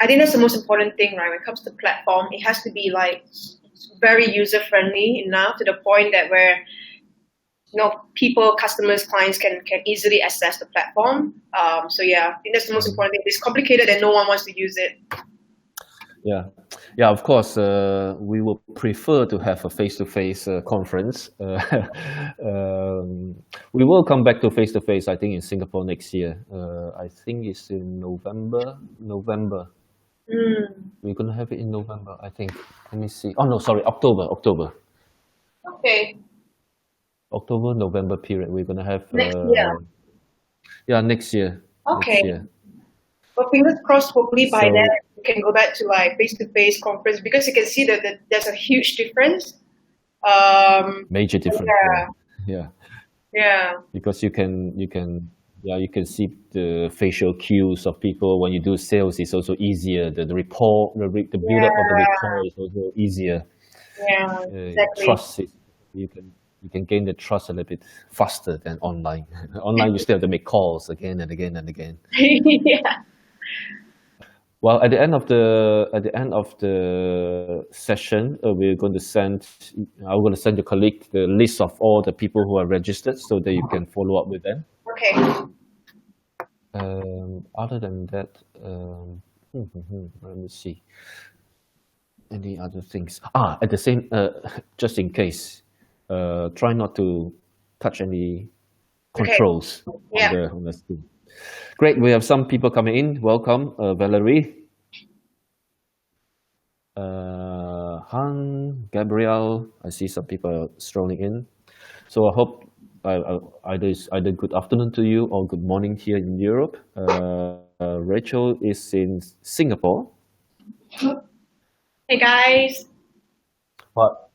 I think that's the most important thing, right? When it comes to platform, it has to be like very user friendly enough to the point that where people, customers, clients can easily access the platform. So yeah, I think that's the most important thing. It's complicated and no one wants to use it. Yeah, yeah. Of course, we will prefer to have a face-to-face conference. We will come back to face-to-face. I think in Singapore next year. I think it's in November. November. We're gonna have it in November. I think. Let me see. Oh no, sorry, October. October. Okay. October, November period. We're gonna have. Next year. Yeah, next year. Okay. Next year. But fingers crossed, hopefully by So then we can go back to like face-to-face conference because you can see that there's a huge difference. major difference. Yeah, Yeah. yeah, Because you can see the facial cues of people when you do sales. It's also easier. The rapport, the build up of the rapport is also easier. yeah, exactly. Trust is you can gain the trust a little bit faster than online. Online you still have to make calls again and again and again. Yeah. Well, at the end of the session, we're going to send. I'm going to send your colleague the list of all the people who are registered, so that you can follow up with them. Okay. Other than that, let me see. Any other things? At the same, just in case, try not to touch any controls on the screen. Great, we have some people coming in. Welcome, Valerie, Han, Gabriel. I see some people strolling in. So I hope either good afternoon to you or good morning here in Europe. Rachel is in Singapore. Hey guys. But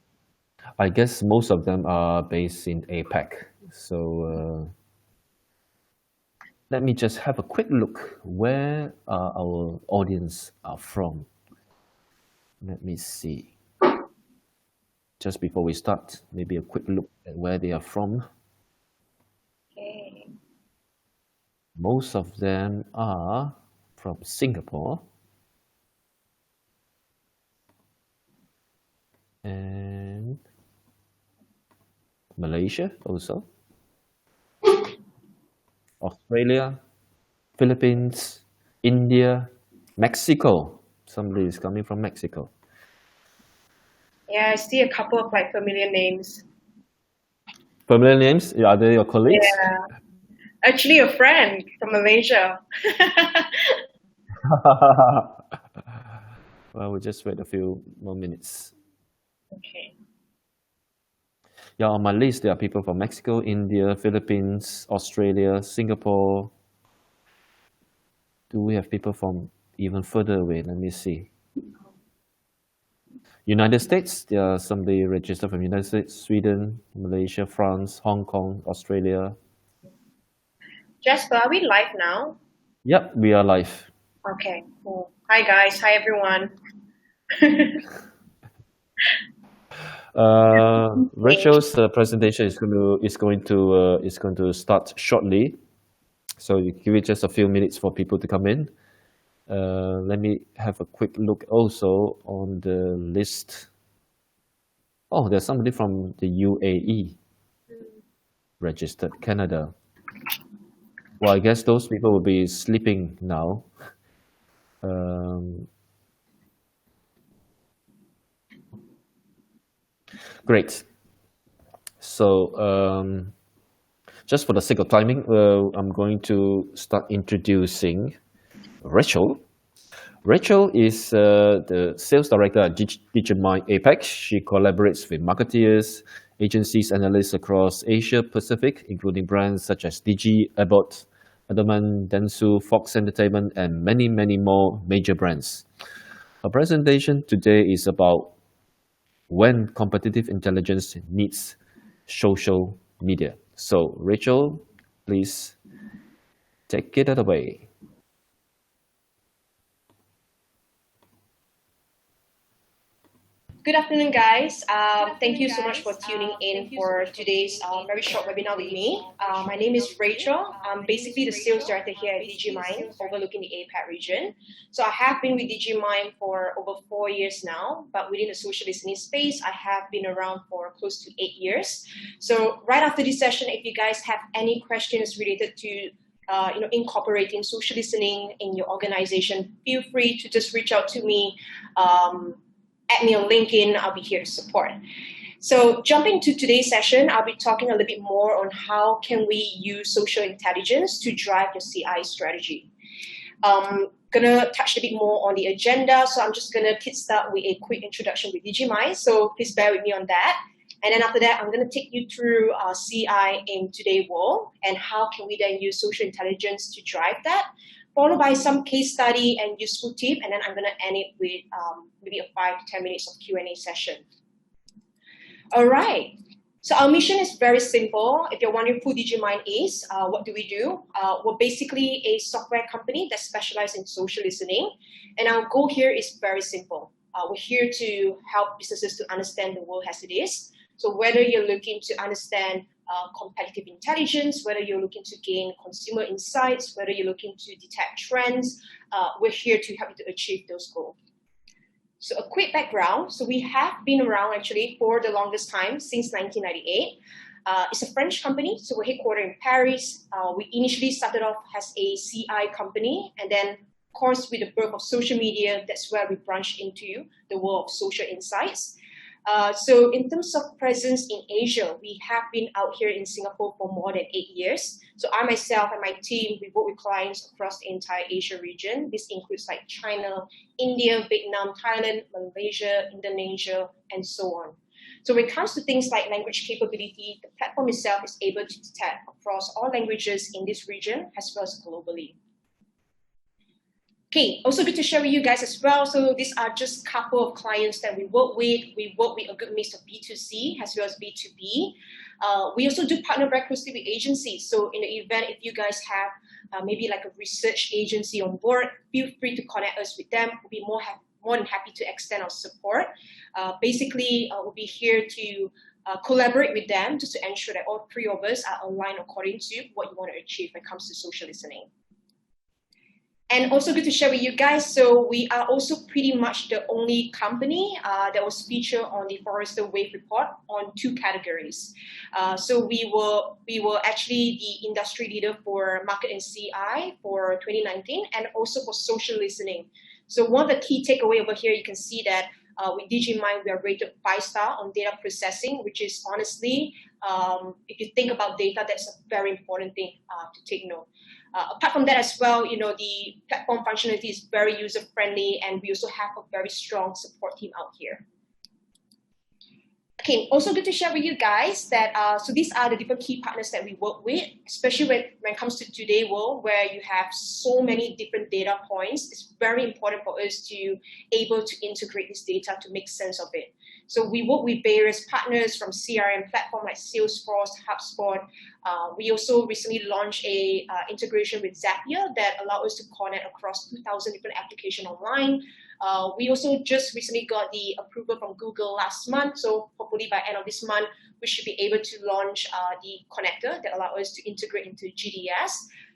I guess most of them are based in APAC. So let me just have a quick look where our audience are from. Let me see. Just before we start, maybe a quick look at where they are from. Okay. Most of them are from Singapore and Malaysia also, Australia, Philippines, India, Mexico. Somebody is coming from Mexico. Yeah, I see a couple of like familiar names. Familiar names? Are they your colleagues? Yeah. Actually, a friend from Malaysia. Well, we'll just wait a few more minutes. Okay. Yeah, on my list, there are people from Mexico, India, Philippines, Australia, Singapore. Do we have people from even further away? Let me see. United States, there are somebody registered from United States, Sweden, Malaysia, France, Hong Kong, Australia. Jasper, are we live now? Yep, we are live. Okay, cool. Hi guys, hi everyone. Rachel's presentation is going to start shortly, so you give it just a few minutes for people to come in. Let me have a quick look also on the list. Oh, there's somebody from the UAE registered, Canada. Well, I guess those people will be sleeping now. Great. So just for the sake of timing, I'm going to start introducing Rachel. Rachel is the sales director at Digimind APAC. She collaborates with marketeers, agencies, analysts across Asia Pacific, including brands such as Digi, Abbott, Adamant, Dentsu, Fox Entertainment, and many, many more major brands. Our presentation today is about when competitive intelligence meets social media. So, Rachel, please take it away. Good afternoon, guys. Thank you so much for tuning in for today's very short webinar with me. My name is Rachel. I'm basically the sales director here at Digimind, overlooking the APAC region. So I have been with Digimind for over 4 years now, but within the social listening space, I have been around for close to 8 years. So right after this session, if you guys have any questions related to incorporating social listening in your organization, feel free to just reach out to me. Add me on LinkedIn, I'll be here to support. So jumping to today's session, I'll be talking a little bit more on how can we use social intelligence to drive your CI strategy. Gonna touch a bit more on the agenda, so I'm just gonna kickstart with a quick introduction with Digimind, so please bear with me on that. And then after that, I'm gonna take you through CI in today's world and how can we then use social intelligence to drive that, followed by some case study and useful tip, and then I'm going to end it with maybe a 5 to 10 minutes of Q&A session. All right, so our mission is very simple. If you're wondering who Digimind is, what do we do? We're basically a software company that specializes in social listening, and our goal here is very simple. We're here to help businesses to understand the world as it is. So whether you're looking to understand competitive intelligence, whether you're looking to gain consumer insights, whether you're looking to detect trends, we're here to help you to achieve those goals. So a quick background. So we have been around actually for the longest time, since 1998. It's a French company, so we're headquartered in Paris. We initially started off as a CI company, and then of course with the birth of social media, that's where we branched into the world of social insights. So in terms of presence in Asia, we have been out here in Singapore for more than 8 years. So I myself and my team, we work with clients across the entire Asia region. This includes like China, India, Vietnam, Thailand, Malaysia, Indonesia, and so on. So when it comes to things like language capability, the platform itself is able to detect across all languages in this region as well as globally. Okay, also good to share with you guys as well. So these are just a couple of clients that we work with. We work with a good mix of B2C as well as B2B. We also do partner very closely with agencies. So in the event, if you guys have maybe like a research agency on board, feel free to connect us with them. We'll be more than happy to extend our support. Basically, we'll be here to collaborate with them just to ensure that all three of us are aligned according to what you want to achieve when it comes to social listening. And also good to share with you guys, so we are also pretty much the only company that was featured on the Forrester Wave report on 2 categories. So we were actually the industry leader for market and CI for 2019 and also for social listening. So one of the key takeaway over here, you can see that with Digimind, we are rated 5-star on data processing, which is honestly, if you think about data, that's a very important thing to take note. Apart from that as well, the platform functionality is very user-friendly, and we also have a very strong support team out here. Okay, also good to share with you guys that, so these are the different key partners that we work with, especially when it comes to today's world where you have so many different data points. It's very important for us to able to integrate this data to make sense of it. So we work with various partners from CRM platform like Salesforce, HubSpot. We also recently launched a integration with Zapier that allow us to connect across 2,000 different applications online. We also just recently got the approval from Google last month, so hopefully by end of this month, we should be able to launch the connector that allows us to integrate into GDS.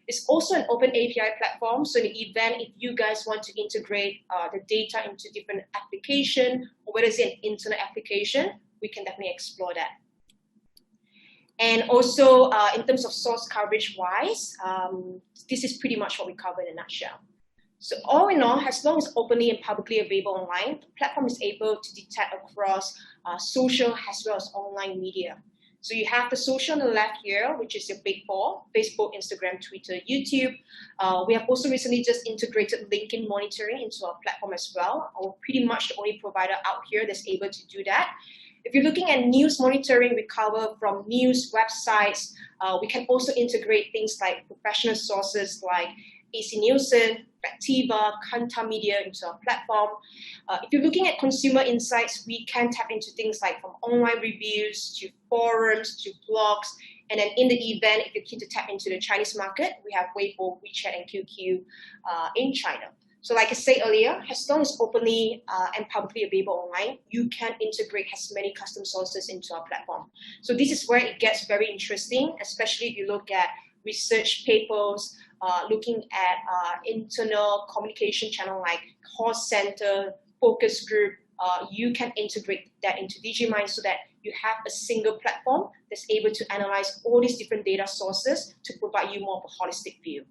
It's also an open API platform, so in the event if you guys want to integrate the data into different application, or whether it's an internet application, we can definitely explore that. And also in terms of source coverage wise, this is pretty much what we cover in a nutshell. So all in all, as long as openly and publicly available online, the platform is able to detect across social as well as online media. So you have the social on the left here, which is your big 4, Facebook, Instagram, Twitter, YouTube. We have also recently just integrated LinkedIn monitoring into our platform as well. We're pretty much the only provider out here that's able to do that. If you're looking at news monitoring, we cover from news websites. We can also integrate things like professional sources like AC Nielsen, Factiva, Kanta Media into our platform. If you're looking at consumer insights, we can tap into things like from online reviews to forums to blogs. And then in the event, if you're keen to tap into the Chinese market, we have Weibo, WeChat, and QQ in China. So like I said earlier, as long as openly and publicly available online, you can integrate as many custom sources into our platform. So this is where it gets very interesting, especially if you look at research papers, looking at internal communication channel like call center, focus group. You can integrate that into Digimind so that you have a single platform that's able to analyze all these different data sources to provide you more of a holistic view.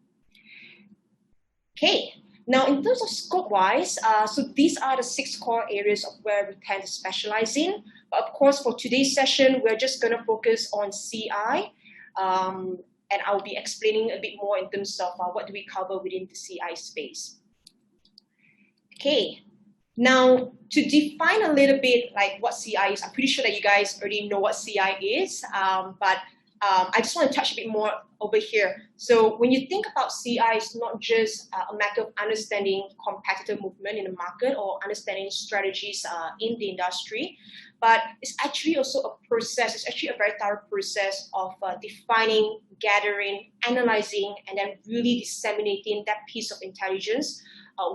Okay, now in terms of scope-wise, so these are the 6 core areas of where we tend to specialize in. But of course, for today's session, we're just going to focus on CI, and I'll be explaining a bit more in terms of what do we cover within the CI space. Okay, now to define a little bit like what CI is, I'm pretty sure that you guys already know what CI is, but I just want to touch a bit more over here. So when you think about CI, it's not just a matter of understanding competitor movement in the market or understanding strategies in the industry, but it's actually also a process. It's actually a very thorough process of defining, gathering, analyzing, and then really disseminating that piece of intelligence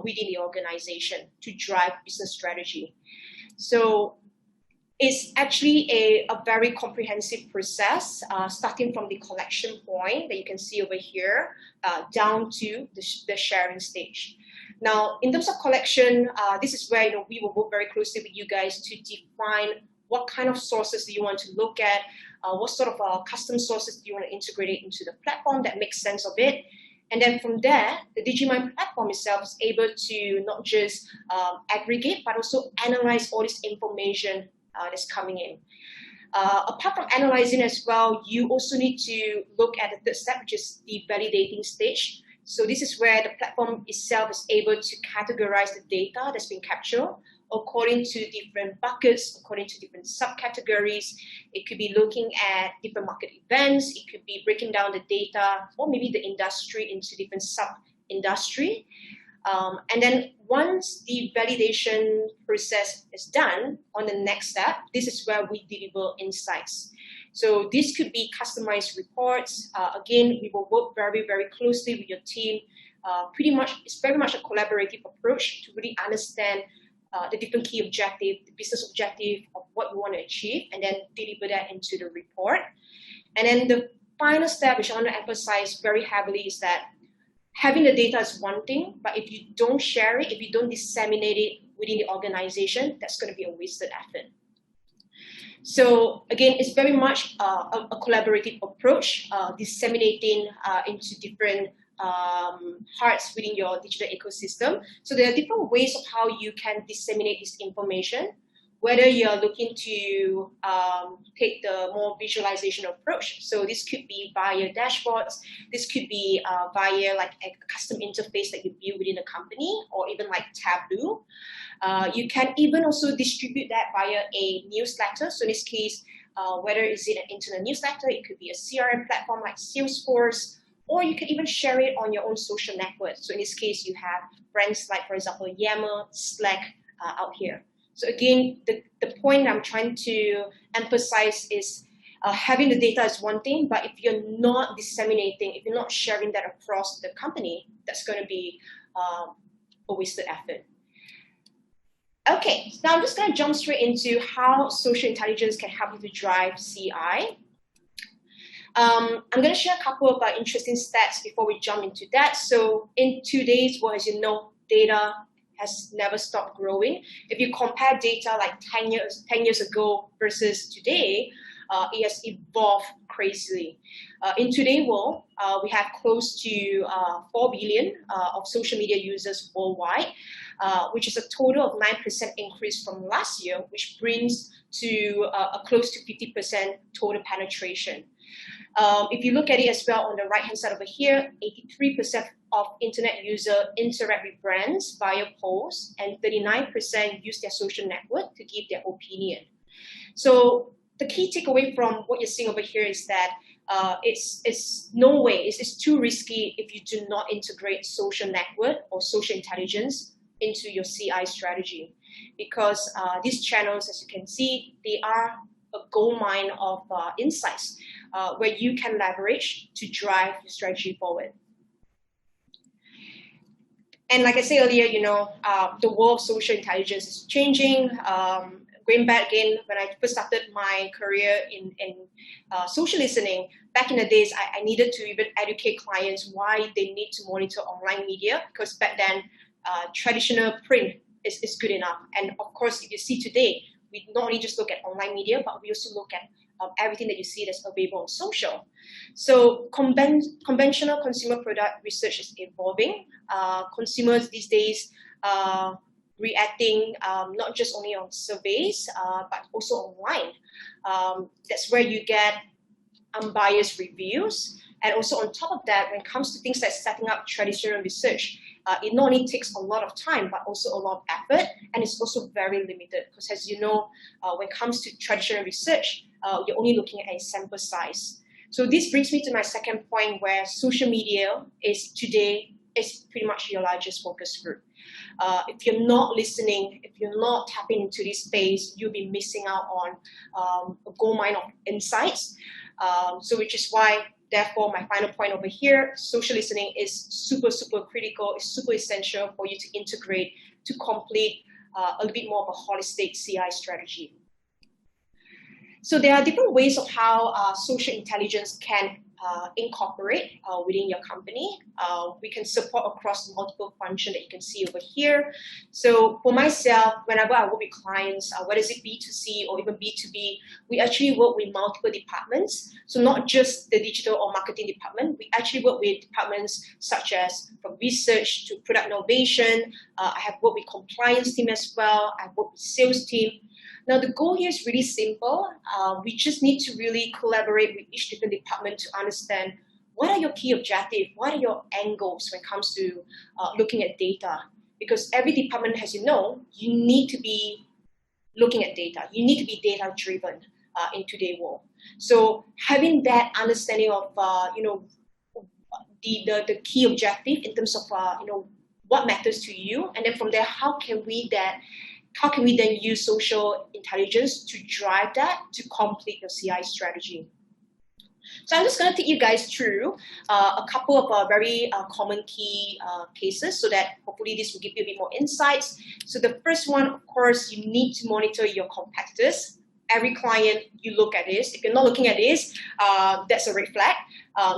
within the organization to drive business strategy. So it's actually a very comprehensive process, starting from the collection point that you can see over here, down to the sharing stage. Now, in terms of collection, this is where we will work very closely with you guys to define what kind of sources do you want to look at, what sort of custom sources do you want to integrate it into the platform that makes sense of it. And then from there, the Digimind platform itself is able to not just aggregate, but also analyze all this information that's coming in. Apart from analyzing as well, you also need to look at the third step, which is the validating stage. So this is where the platform itself is able to categorize the data that's been captured according to different buckets, according to different subcategories. It could be looking at different market events. It could be breaking down the data or maybe the industry into different sub-industry. And then once the validation process is done, on the next step, this is where we deliver insights. So this could be customized reports. Again, we will work very, very closely with your team. It's very much a collaborative approach to really understand the different key objective, the business objective of what you want to achieve, and then deliver that into the report. And then the final step, which I want to emphasize very heavily, is that having the data is one thing, but if you don't share it, if you don't disseminate it within the organization, that's going to be a wasted effort. So again, it's very much a collaborative approach, disseminating into different parts within your digital ecosystem. So there are different ways of how you can disseminate this information, whether you're looking to take the more visualization approach. So this could be via dashboards, this could be via like a custom interface that you build within a company, or even like Tableau. You can even also distribute that via a newsletter. So in this case, whether it's in an internet newsletter, it could be a CRM platform like Salesforce, or you can even share it on your own social network. So in this case, you have brands like, for example, Yammer, Slack out here. So again, the point I'm trying to emphasize is having the data is one thing, but if you're not disseminating, if you're not sharing that across the company, that's going to be a wasted effort. Okay, so now I'm just going to jump straight into how social intelligence can help you to drive CI. I'm going to share a couple of interesting stats before we jump into that. So in today's world, as you know, data has never stopped growing. If you compare data like 10 years ago versus today, it has evolved crazily. In today's world, we have close to 4 billion of social media users worldwide, which is a total of 9% increase from last year, which brings to a close to 50% total penetration. If you look at it as well on the right-hand side over here, 83% of internet users interact with brands via posts, and 39% use their social network to give their opinion. So the key takeaway from what you're seeing over here is that it's no way, it's too risky if you do not integrate social network or social intelligence into your CI strategy, because these channels, as you can see, they are a gold mine of insights where you can leverage to drive your strategy forward. And like I said earlier, the world of social intelligence is changing. Going back again, when I first started my career in social listening, back in the days, I needed to even educate clients why they need to monitor online media, because back then, traditional print is good enough. And of course, if you see today, we not only just look at online media, but we also look at everything that you see that's available on social. So conventional consumer product research is evolving. Consumers these days reacting not just only on surveys, but also online. That's where you get unbiased reviews. And also on top of that, when it comes to things like setting up traditional research, it not only takes a lot of time, but also a lot of effort, and it's also very limited. Because as you know, when it comes to traditional research, you're only looking at a sample size. So this brings me to my second point, where social media is pretty much your largest focus group. If you're not listening, if you're not tapping into this space, you'll be missing out on a gold mine of insights. So which is why, therefore, my final point over here, social listening is super, super critical. It's super essential for you to integrate, to complete a little bit more of a holistic CI strategy. So there are different ways of how social intelligence can incorporate within your company. We can support across multiple functions that you can see over here. So for myself, whenever I work with clients, whether it's B2C or even B2B, we actually work with multiple departments. So not just the digital or marketing department, we actually work with departments such as from research to product innovation. I have worked with compliance team as well. I've worked with sales team. Now, the goal here is really simple. We just need to really collaborate with each different department to understand what are your key objectives, what are your end goals when it comes to looking at data. Because every department, as you know, you need to be looking at data. You need to be data-driven in today's world. So having that understanding of, the key objective in terms of, what matters to you, and then from there, how can we then use social intelligence to drive that to complete your CI strategy? So I'm just going to take you guys through a couple of very common key cases so that hopefully this will give you a bit more insights. So the first one, of course, you need to monitor your competitors. Every client, you look at this. If you're not looking at this, that's a red flag.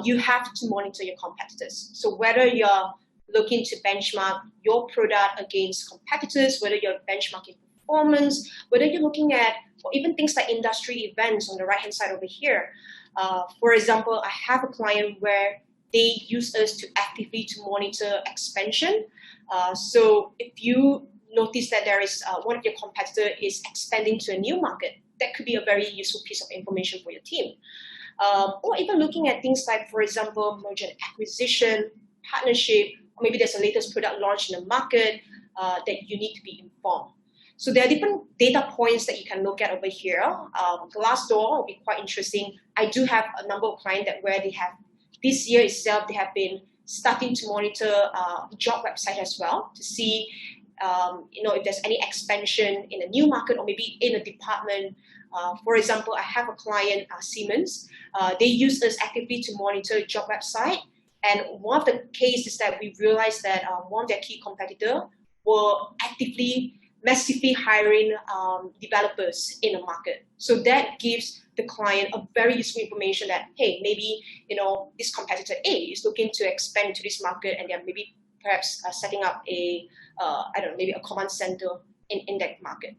You have to monitor your competitors. So whether you're looking to benchmark your product against competitors, whether you're benchmarking performance, whether you're looking at, or even things like industry events on the right-hand side over here. For example, I have a client where they use us to actively to monitor expansion. So if you notice that there is one of your competitor is expanding to a new market, that could be a very useful piece of information for your team. Or even looking at things like, for example, merger and acquisition, partnership, or maybe there's a latest product launch in the market that you need to be informed. So there are different data points that you can look at over here. Glassdoor will be quite interesting. I do have a number of clients that where they have, this year itself, they have been starting to monitor job website as well to see if there's any expansion in a new market or maybe in a department. For example, I have a client, Siemens. They use us actively to monitor job website. And one of the cases is that we realized that one of their key competitors were actively, massively hiring developers in the market. So that gives the client a very useful information that, hey, maybe this competitor A is looking to expand into this market, and they're maybe perhaps setting up maybe a command center in that market.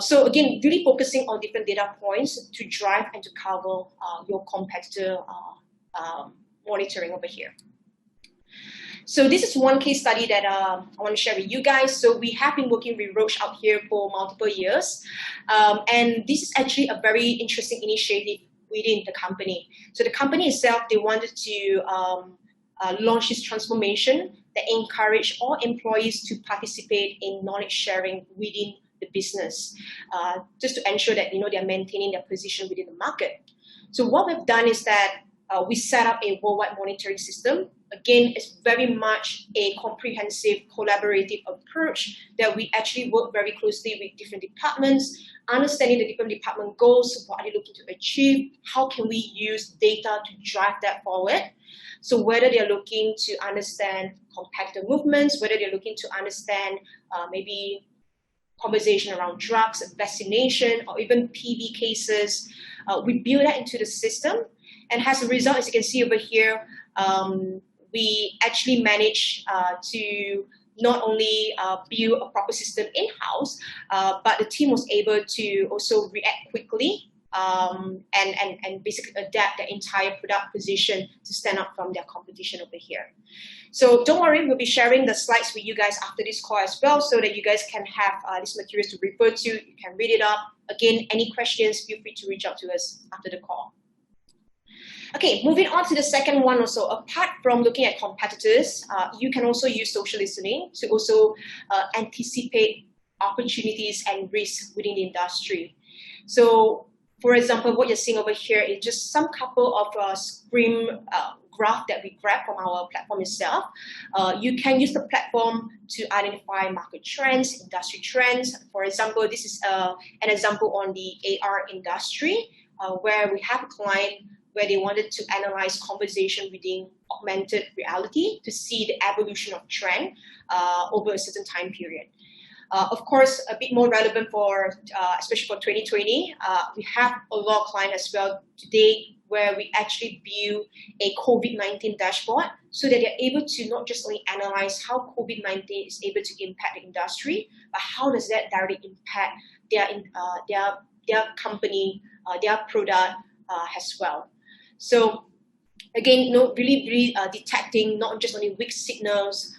So again, really focusing on different data points to drive and to cover your competitor monitoring over here. So this is one case study that I want to share with you guys. So we have been working with Roche out here for multiple years. And this is actually a very interesting initiative within the company. So the company itself, they wanted to launch this transformation that encourage all employees to participate in knowledge sharing within the business, just to ensure that they are maintaining their position within the market. So what we've done is that we set up a worldwide monitoring system again, it's very much a comprehensive, collaborative approach that we actually work very closely with different departments, understanding the different department goals, what are they looking to achieve, how can we use data to drive that forward. So whether they're looking to understand competitor movements, whether they're looking to understand maybe conversation around drugs, vaccination, or even PV cases, we build that into the system. And as a result, as you can see over here, we actually manage to not only build a proper system in-house, but the team was able to also react quickly and basically adapt the entire product position to stand out from their competition over here. So don't worry, we'll be sharing the slides with you guys after this call as well, so that you guys can have these materials to refer to. You can read it up. Again, any questions, feel free to reach out to us after the call. Okay, moving on to the second one also. Apart from looking at competitors, you can also use social listening to also anticipate opportunities and risks within the industry. So, for example, what you're seeing over here is just some couple of screen graph that we grab from our platform itself. You can use the platform to identify market trends, industry trends. For example, this is an example on the AR industry, where we have a client where they wanted to analyze conversation within augmented reality to see the evolution of trend over a certain time period. Of course, a bit more relevant for, especially for 2020, we have a lot of clients as well today where we actually build a COVID-19 dashboard so that they're able to not just only analyze how COVID-19 is able to impact the industry, but how does that directly impact their company, their product as well. So again, really detecting not just only weak signals,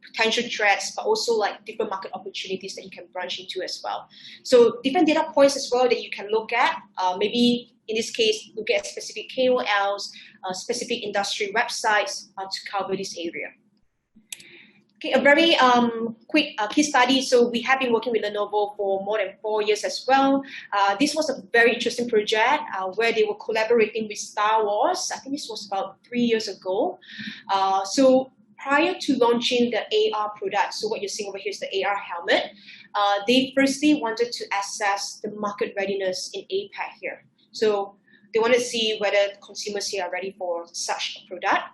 potential threats, but also like different market opportunities that you can branch into as well. So different data points as well that you can look at. Maybe in this case, look at specific KOLs, specific industry websites to cover this area. Okay, a very quick case study. So we have been working with Lenovo for more than 4 years as well. This was a very interesting project where they were collaborating with Star Wars. I think this was about 3 years ago. So prior to launching the AR product, so what you're seeing over here is the AR helmet, they firstly wanted to assess the market readiness in APAC here. So they wanted to see whether consumers here are ready for such a product.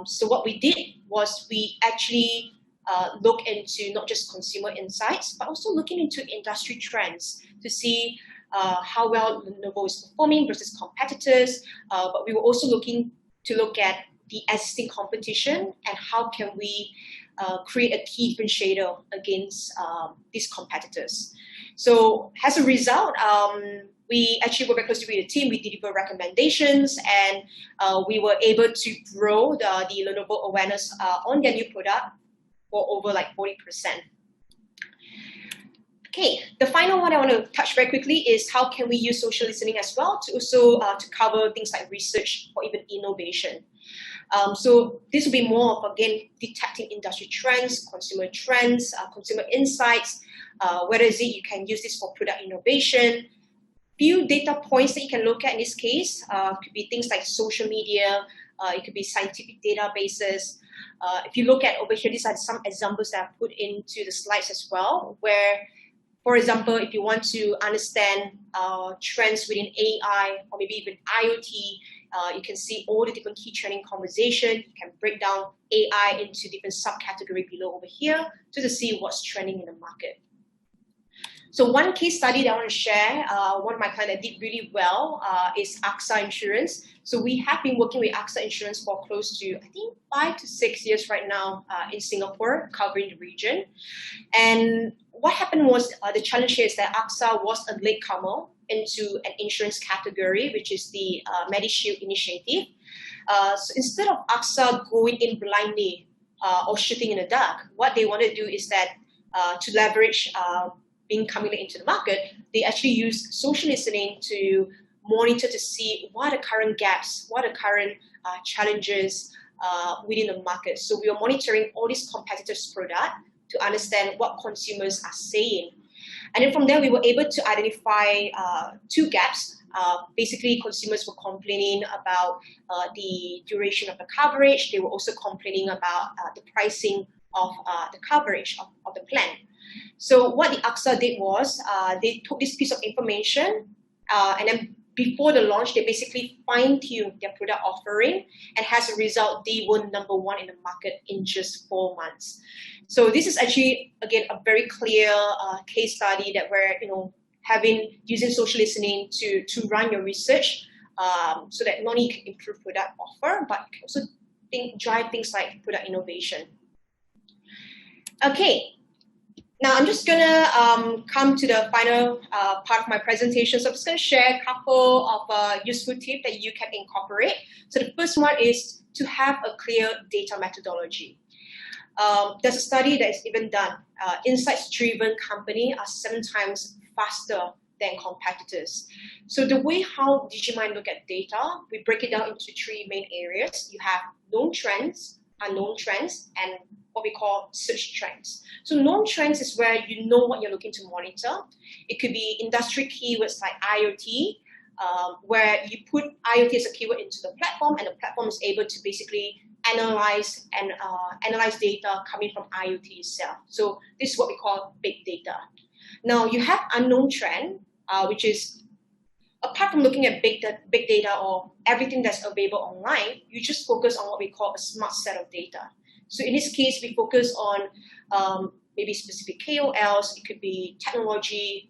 So what we did was we actually look into not just consumer insights, but also looking into industry trends to see how well Lenovo is performing versus competitors. But we were also looking to look at the existing competition and how can we create a key differentiator against these competitors. So as a result, we actually work very closely with the team. We deliver recommendations, and we were able to grow the Lenovo awareness on their new product for over like 40%. Okay, the final one I want to touch very quickly is how can we use social listening as well to also to cover things like research or even innovation. So this will be more of, again, detecting industry trends, consumer insights, whether is it you can use this for product innovation. Few data points that you can look at in this case could be things like social media, it could be scientific databases. If you look at over here, these are some examples that I've put into the slides as well, where, for example, if you want to understand trends within AI or maybe even IoT, you can see all the different key trending conversation. You can break down AI into different subcategories below over here to see what's trending in the market. So one case study that I want to share, one of my clients that did really well is AXA Insurance. So we have been working with AXA Insurance for close to, I think, 5 to 6 years right now in Singapore, covering the region. And what happened was the challenge here is that AXA was a latecomer into an insurance category, which is the MediShield initiative. So instead of AXA going in blindly or shooting in the dark, what they want to do is that to leverage being coming into the market, they actually use social listening to monitor to see what are the current gaps, what are the current challenges within the market. So we are monitoring all these competitors' product to understand what consumers are saying. And then from there, we were able to identify 2 gaps. Basically, consumers were complaining about the duration of the coverage. They were also complaining about the pricing of the coverage of the plan. So what the AXA did was they took this piece of information and then before the launch, they basically fine-tuned their product offering, and as a result, they were number one in the market in just 4 months. So this is actually, again, a very clear case study that we're, using social listening to run your research, so that not only can improve product offer, but can also drive things like product innovation. Okay. Now I'm just gonna come to the final part of my presentation. So I'm just gonna share a couple of useful tips that you can incorporate. So the first one is to have a clear data methodology. There's a study that is even done. Insights-driven companies are 7 times faster than competitors. So the way how Digimind look at data, we break it down into 3 main areas. You have known trends, unknown trends, and what we call search trends. So known trends is where you know what you're looking to monitor. It could be industry keywords like IoT, where you put IoT as a keyword into the platform, and the platform is able to basically analyze data coming from IoT itself. So this is what we call big data. Now you have unknown trend, which is apart from looking at big data or everything that's available online, you just focus on what we call a smart set of data. So in this case, we focus on maybe specific KOLs. It could be technology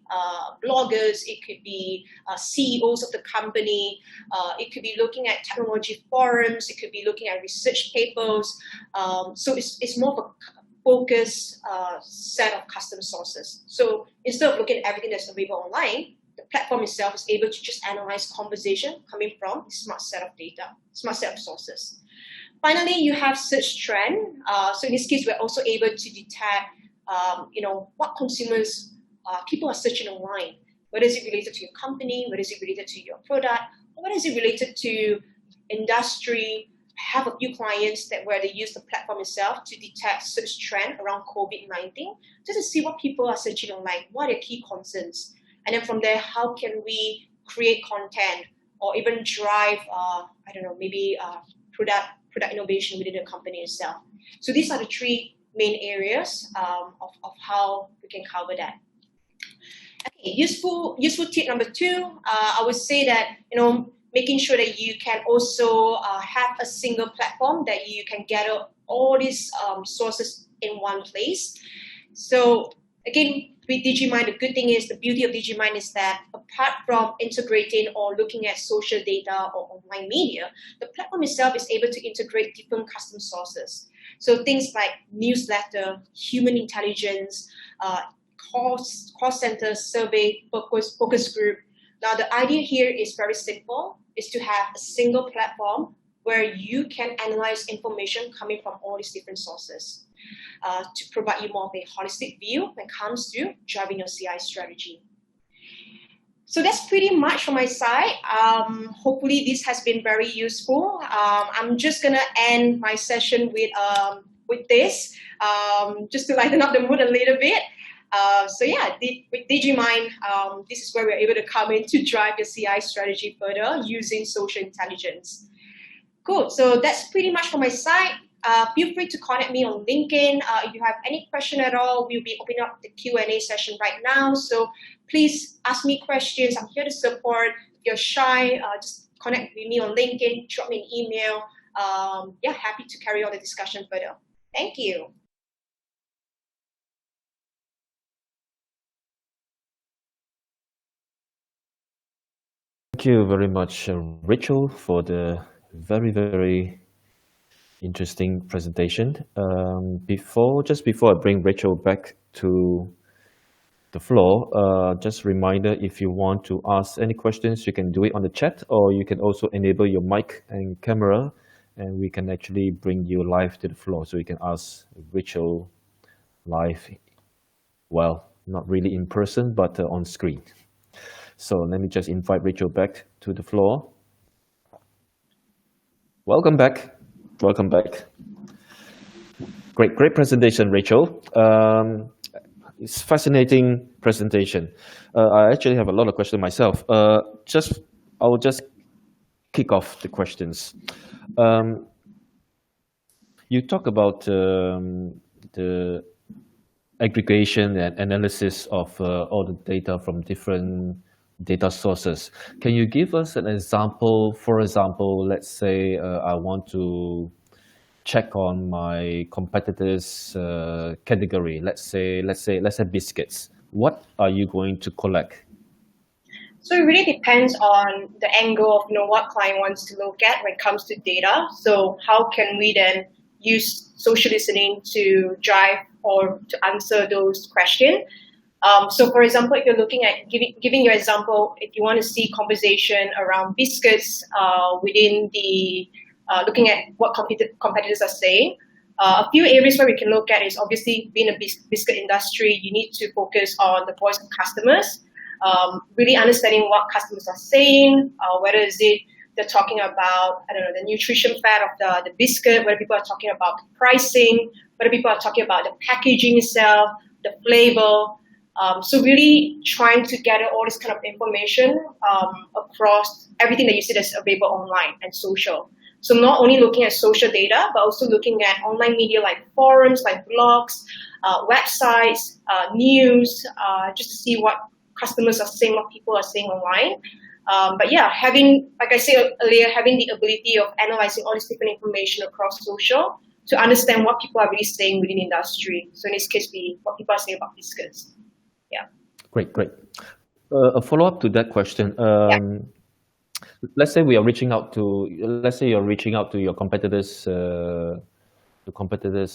bloggers. It could be CEOs of the company. It could be looking at technology forums. It could be looking at research papers. So it's more of a focused set of custom sources. So instead of looking at everything that's available online, the platform itself is able to just analyze conversation coming from a smart set of data, smart set of sources. Finally, you have search trend. So in this case, we're also able to detect, what consumers, people are searching online. Whether is it related to your company, whether is it related to your product, or whether is it related to industry. I have a few clients where they use the platform itself to detect search trend around COVID-19, just to see what people are searching online, what are their key concerns. And then from there, how can we create content or even drive, maybe product innovation within the company itself. So these are the 3 main areas of how we can cover that. Okay, useful tip number 2, I would say that, making sure that you can also have a single platform that you can gather all these sources in one place. So again, with Digimind, the good thing is, the beauty of Digimind is that apart from integrating or looking at social data or online media, the platform itself is able to integrate different custom sources. So things like newsletter, human intelligence, call center, survey, focus group. Now the idea here is very simple, is to have a single platform where you can analyze information coming from all these different sources. To provide you more of a holistic view when it comes to driving your CI strategy. So that's pretty much from my side. Hopefully this has been very useful. I'm just gonna end my session with this, just to lighten up the mood a little bit. With Digimind, this is where we're able to come in to drive your CI strategy further using social intelligence. Cool, so that's pretty much from my side. Feel free to contact me on LinkedIn. If you have any question at all, we'll be opening up the Q&A session right now. So please ask me questions. I'm here to support. If you're shy, just connect with me on LinkedIn, drop me an email. Happy to carry on the discussion further. Thank you. Thank you very much, Rachel, for the very, very interesting presentation. Just before I bring Rachel back to the floor, just a reminder, if you want to ask any questions, you can do it on the chat, or you can also enable your mic and camera, and we can actually bring you live to the floor, so you can ask Rachel live. Well, not really in person, but on screen. So let me just invite Rachel back to the floor. Welcome back. Welcome back. Great presentation, Rachel. It's fascinating presentation. I actually have a lot of questions myself. I will just kick off the questions. Um, you talk about the aggregation and analysis of all the data from different data sources. Can you give us an example? For example, let's say I want to check on my competitors' category. Let's say biscuits. What are you going to collect? So it really depends on the angle of what client wants to look at when it comes to data. So how can we then use social listening to drive or to answer those questions? So for example, if you're looking at giving your example, if you want to see conversation around biscuits within the looking at what competitors are saying, a few areas where we can look at is obviously being a biscuit industry, you need to focus on the voice of customers, really understanding what customers are saying, whether is it they're talking about, I don't know, the nutrition fat of the biscuit, whether people are talking about the pricing, whether people are talking about the packaging itself, the flavor. So really trying to gather all this kind of information across everything that you see that's available online and social. So not only looking at social data, but also looking at online media like forums, like blogs, websites, news, just to see what customers are saying, what people are saying online. But yeah, having, like I said earlier, having the ability of analyzing all this different information across social to understand what people are really saying within the industry. So in this case, what people are saying about biscuits. Yeah. Great, great. A follow-up to that question. Yeah. Let's say you're reaching out to your competitors,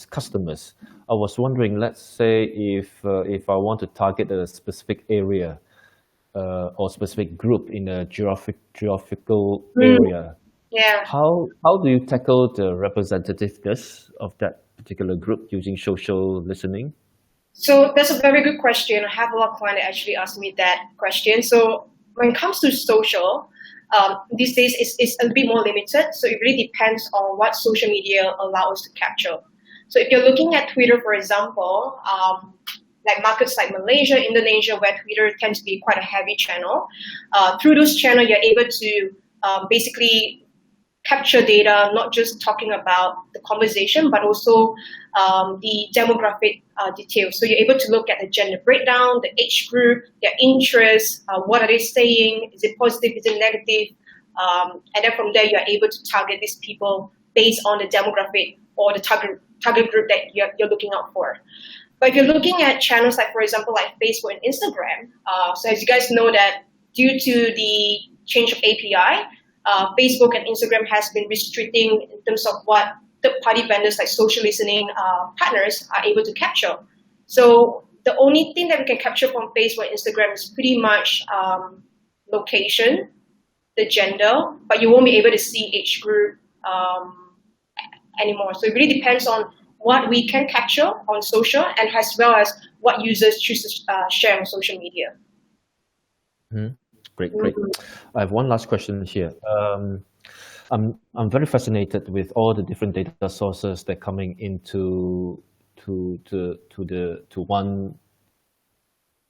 customers. I was wondering, let's say if I want to target a specific area or specific group in a geographical area, Yeah. how do you tackle the representativeness of that particular group using social listening? So that's a very good question. I have a lot of clients that actually ask me that question. So when it comes to social, these days it's a bit more limited. So it really depends on what social media allows us to capture. So if you're looking at Twitter, for example, like markets like Malaysia, Indonesia, where Twitter tends to be quite a heavy channel, through those channels, you're able to basically capture data, not just talking about the conversation, but also the demographic details. So you're able to look at the gender breakdown, the age group, their interests, what are they saying, is it positive, is it negative? And then from there, you're able to target these people based on the demographic or the target group that you're looking out for. But if you're looking at channels like, for example, like Facebook and Instagram, so as you guys know that due to the change of API, Facebook and Instagram has been restricting in terms of what third-party vendors like social listening partners are able to capture. So the only thing that we can capture from Facebook and Instagram is pretty much location, the gender, but you won't be able to see age group anymore. So it really depends on what we can capture on social and as well as what users choose to share on social media. Mm-hmm. Great, great. I have one last question here. I'm very fascinated with all the different data sources that are coming into one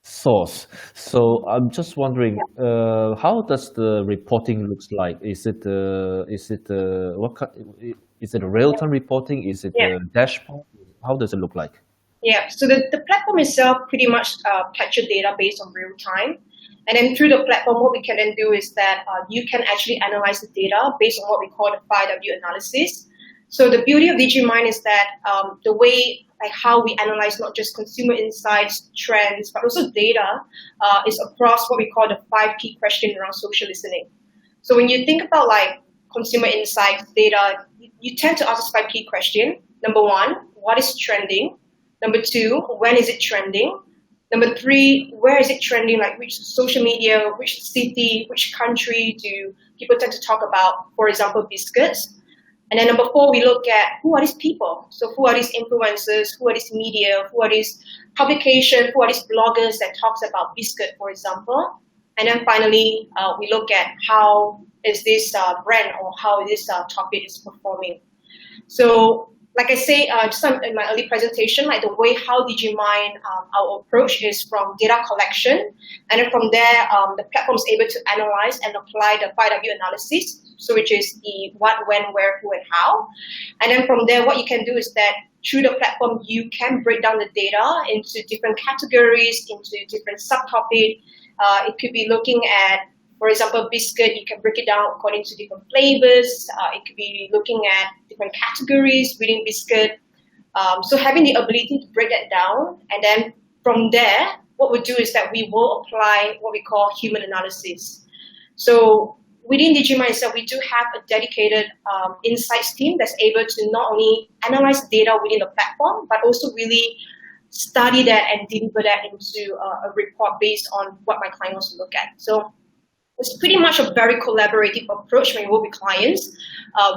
source. So I'm just wondering, how does the reporting looks like? Is it a real-time reporting? Is it a dashboard? How does it look like? Yeah, so the platform itself pretty much capture data based on real time. And then through the platform, what we can then do is that you can actually analyze the data based on what we call the 5W analysis. So the beauty of Digimind is that the way, like how we analyze not just consumer insights, trends, but also data is across what we call the 5 key questions around social listening. So when you think about like consumer insights, data, you tend to ask this 5 key question. Number 1, what is trending? Number 2, when is it trending? Number 3, where is it trending? Like which social media, which city, which country do people tend to talk about, for example, biscuits? And then number 4, we look at who are these people? So who are these influencers? Who are these media? Who are these publications? Who are these bloggers that talks about biscuit, for example? And then finally, we look at how is this brand or how this topic is performing. So like I say, just in my early presentation, like the way how Digimind, our approach is from data collection, and then from there, the platform is able to analyze and apply the 5W analysis, so which is the what, when, where, who, and how. And then from there, what you can do is that through the platform, you can break down the data into different categories, into different subtopics. It could be looking at, for example, biscuit, you can break it down according to different flavors. It could be looking at different categories within biscuit. So having the ability to break that down, and then from there, what we'll do is that we will apply what we call human analysis. So within Digimind itself, we do have a dedicated insights team that's able to not only analyze data within the platform, but also really study that and deliver that into a report based on what my client wants to look at. So it's pretty much a very collaborative approach when you work with clients,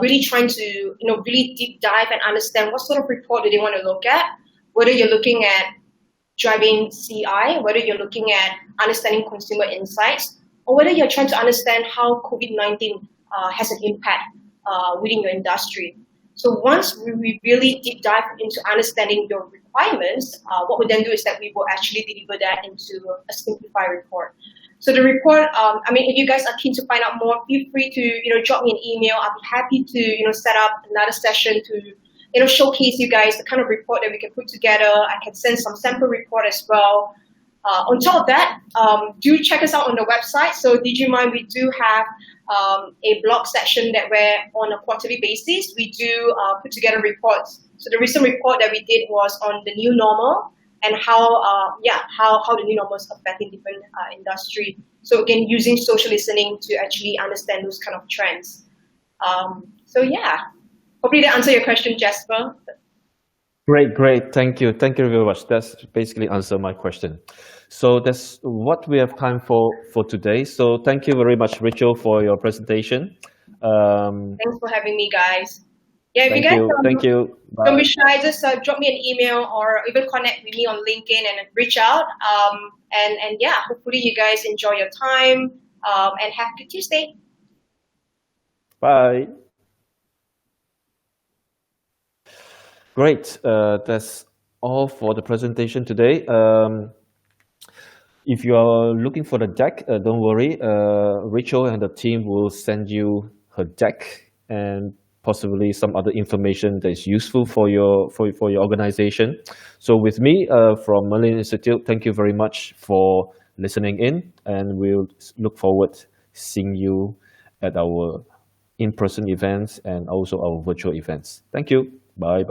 really trying to really deep dive and understand what sort of report do they want to look at, whether you're looking at driving CI, whether you're looking at understanding consumer insights, or whether you're trying to understand how COVID-19 has an impact within your industry. So once we really deep dive into understanding your requirements, what we then do is that we will actually deliver that into a simplified report. So the report, if you guys are keen to find out more, feel free to drop me an email. I'll be happy to set up another session to showcase you guys the kind of report that we can put together. I can send some sample report as well. On top of that, do check us out on the website. So Digimind, we do have a blog section that where on a quarterly basis we do put together reports. So the recent report that we did was on the new normal and how the new normal is affecting different industry. So again, using social listening to actually understand those kind of trends. So yeah, hopefully that answered your question, Jasper. Great. Thank you very much. That's basically answered my question. So that's what we have time for today. So thank you very much, Rachel, for your presentation. Thanks for having me, guys. Yeah, if thank you guys thank you. Don't be shy, just drop me an email or even connect with me on LinkedIn and reach out. And yeah, hopefully you guys enjoy your time and have a good Tuesday. Bye. Great. That's all for the presentation today. If you are looking for the deck, don't worry. Rachel and the team will send you her deck and possibly some other information that is useful for your organization. So with me from Merlin Institute, thank you very much for listening in, and we'll look forward seeing you at our in-person events and also our virtual events. Thank you. Bye.